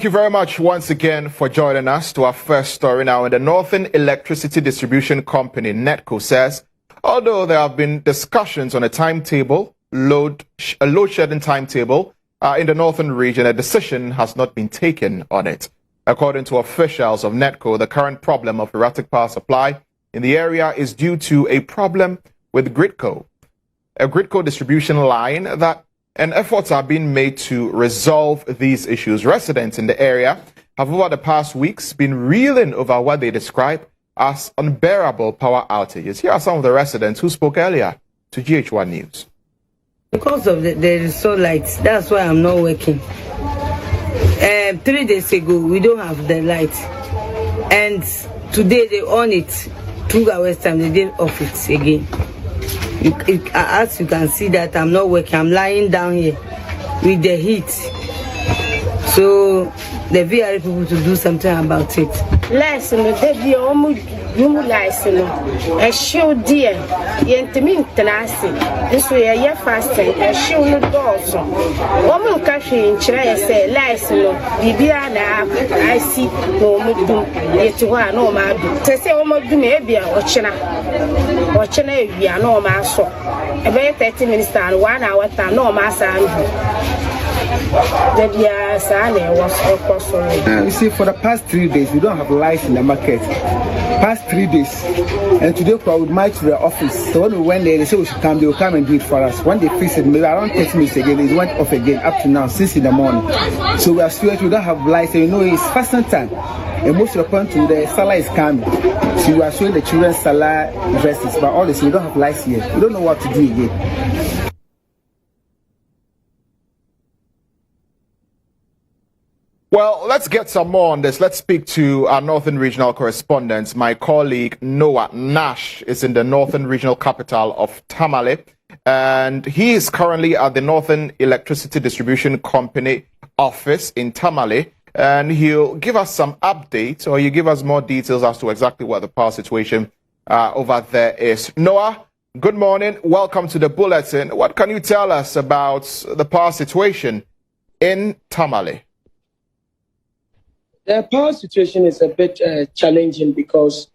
Thank you very much once again for joining us to our first story now. In the Northern Electricity Distribution Company, NETCO, says, although there have been discussions on a timetable, a load shedding timetable in the northern region, a decision has not been taken on it. According to officials of NETCO, the current problem of erratic power supply in the area is due to a problem with a gridco distribution line and efforts are being made to resolve these issues. Residents in the area have over the past weeks been reeling over what they describe as unbearable power outages. Here are some of the residents who spoke earlier to GHOne News. Because of the solar lights, that's why I'm not working. 3 days ago, we don't have the light. And today they on it. 2 hours time, they didn't off it again. As you can see that I'm not working, I'm lying down here with the heat. So the VR people to do something about it. Listen, they listen. A show dear, Yentimin Tenasi. This way, a fasting, a show no doors. Woman country in Chile say, listen, Bibiana, I see no mood, yet one no mad. Say, almost do maybe or China, we are no mass. About 30 minutes and 1 hour time, no mass. You see, for the past 3 days, we don't have lights in the market. Past 3 days. And today, I would march to the office. So when we went there, they said we should come, they will come and do it for us. When they fixed it, maybe around 30 minutes again, it went off again, up to now, 6 in the morning. So we are still, we don't have lights. And you know, it's fasting time. And most of the point to the Salah is coming. So we are showing the children's Salah dresses, but all this, we don't have lights here. We don't know what to do again. Well, let's get some more on this. Let's speak to our Northern Regional correspondent. My colleague Noah Nash is in the Northern Regional capital of Tamale, and he is currently at the Northern Electricity Distribution Company office in Tamale, and he'll give us some updates, or he'll give us more details as to exactly what the power situation over there is. Noah, good morning. Welcome to the bulletin. What can you tell us about the power situation in Tamale? The power situation is a bit challenging because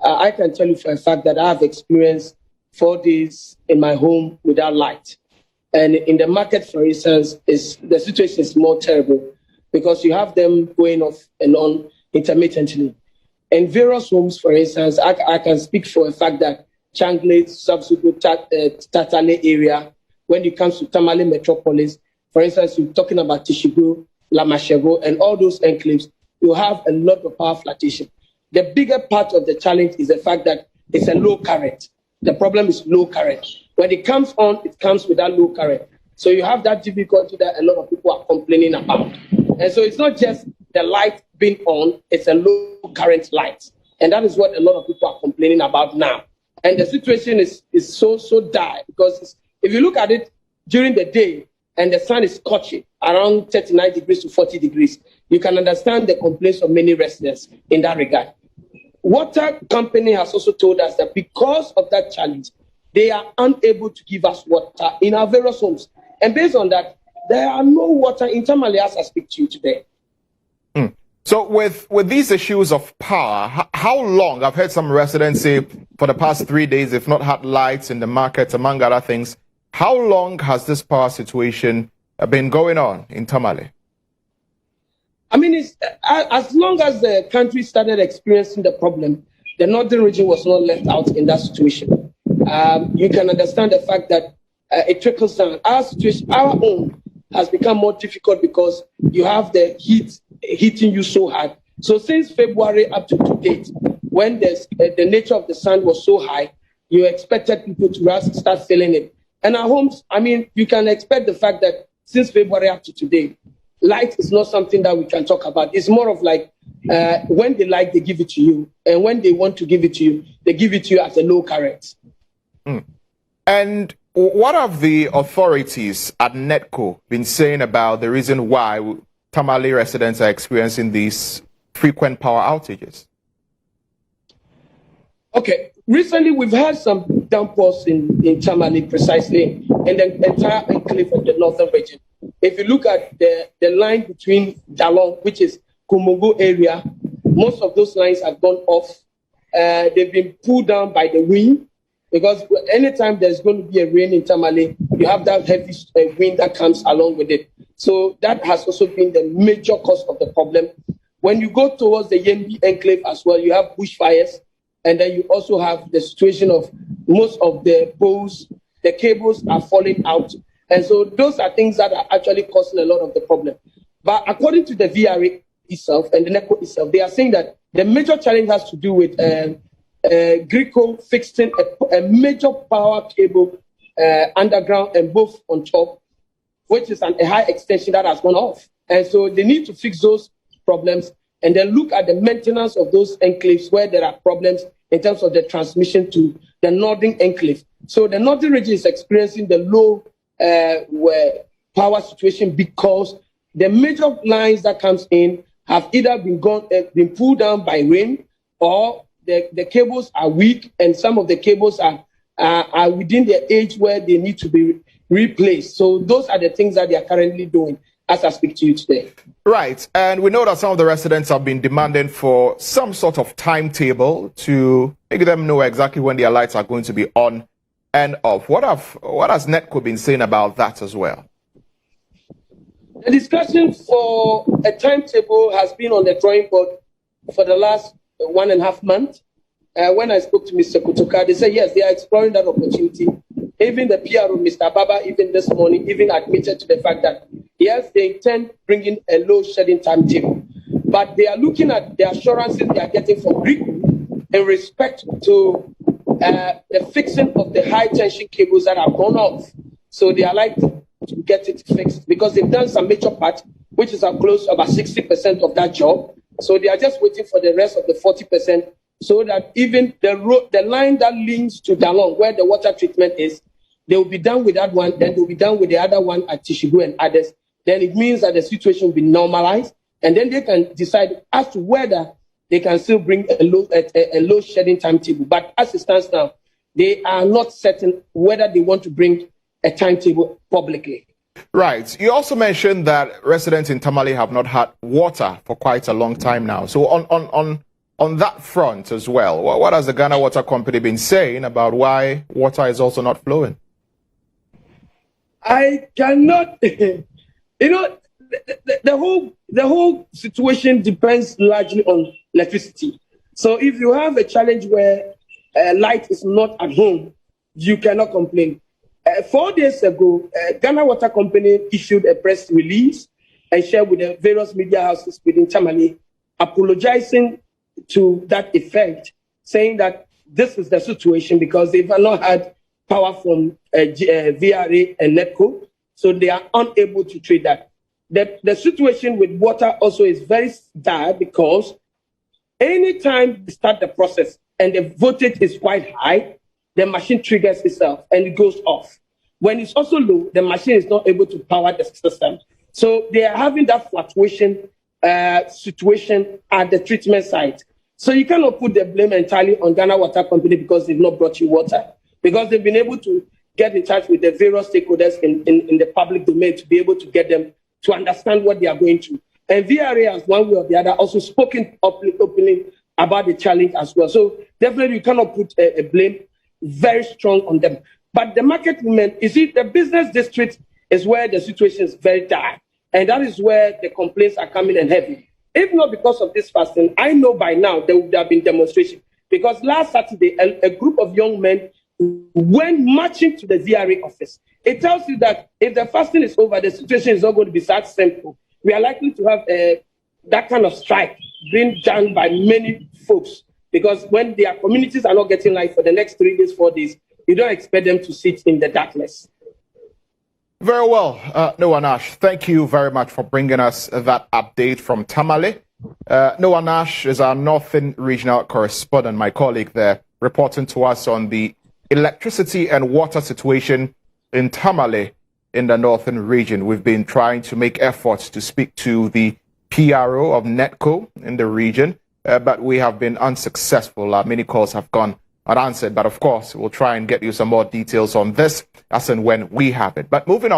I can tell you for a fact that I have experienced 4 days in my home without light. And in the market, for instance, the situation is more terrible because you have them going off and on intermittently. In various homes, for instance, I can speak for a fact that Changlate, Subsugu, Tatale area, when it comes to Tamale Metropolis, for instance, you're talking about Tishigu, Lamashego, and all those enclaves, you have a lot of power fluctuation. The bigger part of the challenge is the fact that it's a low current. The problem is low current. When it comes on, it comes with that low current. So you have that difficulty that a lot of people are complaining about. And so it's not just the light being on, it's a low current light. And that is what a lot of people are complaining about now. And the situation is so dire because if you look at it during the day and the sun is scorching around 39 degrees to 40 degrees, you can understand the complaints of many residents in that regard. Water company has also told us that because of that challenge, they are unable to give us water in our various homes. And based on that, there are no water in Tamale as I speak to you today. So with these issues of power, how long, I've heard some residents say for the past 3 days, they've not had lights in the market, among other things. How long has this power situation been going on in Tamale? I mean, it's, as long as the country started experiencing the problem, the northern region was not left out in that situation. You can understand the fact that it trickles down. Our situation, our own, has become more difficult because you have the heat hitting you so hard. So since February up to date, when the nature of the sun was so high, you expected people to start feeling it. And our homes, I mean, you can expect the fact that since February up to today, light is not something that we can talk about. It's more of like when they like, they give it to you. And when they want to give it to you, they give it to you at a low current. And what have the authorities at NETCO been saying about the reason why Tamale residents are experiencing these frequent power outages? Okay, recently we've had some downpours in Tamale, precisely in the entire enclave of the northern region. if you look at the line between Jalong, which is Kumungu area, most of those lines have gone off. They've been pulled down by the wind, because anytime there's going to be a rain in Tamale, you have that heavy wind that comes along with it. So that has also been the major cause of the problem. When you go towards the Yembi enclave as well, you have bushfires, and then you also have the situation of most of the poles, the cables are falling out. And so those are things that are actually causing a lot of the problem. But according to the VRA itself and the NECO itself, they are saying that the major challenge has to do with GHOne fixing a major power cable underground and both on top, which is a high extension that has gone off. And so they need to fix those problems and then look at the maintenance of those enclaves where there are problems in terms of the transmission to the northern enclave. So the northern region is experiencing the low power situation because the major lines that comes in have either been pulled down by rain, or the cables are weak, and some of the cables are within the age where they need to be replaced. So those are the things that they are currently doing as I speak to you today. Right, and we know that some of the residents have been demanding for some sort of timetable to make them know exactly when their lights are going to be on and off. What has NETCO been saying about that as well? The discussion for a timetable has been on the drawing board for the last 1.5 months. When I spoke to Mr. Kutuka, they said, yes, they are exploring that opportunity. Even the PRO, Mr. Baba, even this morning, even admitted to the fact that, yes, they intend bringing a load shedding timetable. But they are looking at the assurances they are getting from GHOne in respect to the fixing of the high tension cables that have gone off. So they are like to get it fixed because they've done some major part, which is close to about 60% of that job. So they are just waiting for the rest of the 40%, so that even the line that links to Dalong, where the water treatment is, they will be done with that one, then they'll be done with the other one at Tishigu and others. Then it means that the situation will be normalized, and then they can decide as to whether they can still bring a load shedding timetable. But as it stands now, they are not certain whether they want to bring a timetable publicly. Right. You also mentioned that residents in Tamale have not had water for quite a long time now. So on that front as well, what has the Ghana Water Company been saying about why water is also not flowing? I cannot, the whole situation depends largely on electricity. So if you have a challenge where light is not at home, you cannot complain. 4 days ago, Ghana Water Company issued a press release and shared with the various media houses within Tamale, apologizing to that effect, saying that this is the situation because they've not had power from VRA and NETCO, so they are unable to treat that. The situation with water also is very bad because anytime you start the process and the voltage is quite high, the machine triggers itself and it goes off. When it's also low, the machine is not able to power the system. So they are having that fluctuation situation at the treatment site. So you cannot put the blame entirely on Ghana Water Company because they've not brought you water, because they've been able to get in touch with the various stakeholders in the public domain to be able to get them to understand what they are going through. And VRA has one way or the other also spoken openly about the challenge as well. So definitely you cannot put a blame very strong on them. But the market women, you see, the business district is where the situation is very dire. And that is where the complaints are coming in heavy. If not because of this fasting, I know by now there would have been demonstration. Because last Saturday, a group of young men went marching to the VRA office. It tells you that if the fasting is over, the situation is not going to be that simple. We are likely to have that kind of strike being done by many folks. Because when their communities are not getting light for the next 3 days, 4 days, you don't expect them to sit in the darkness. Very well, Noah Nash, thank you very much for bringing us that update from Tamale. Noah Nash is our Northern Regional Correspondent, my colleague there, reporting to us on the electricity and water situation in Tamale in the Northern Region. We've been trying to make efforts to speak to the PRO of NETCO in the region, but we have been unsuccessful. Many calls have gone unanswered, but of course, we'll try and get you some more details on this as and when we have it. But moving on.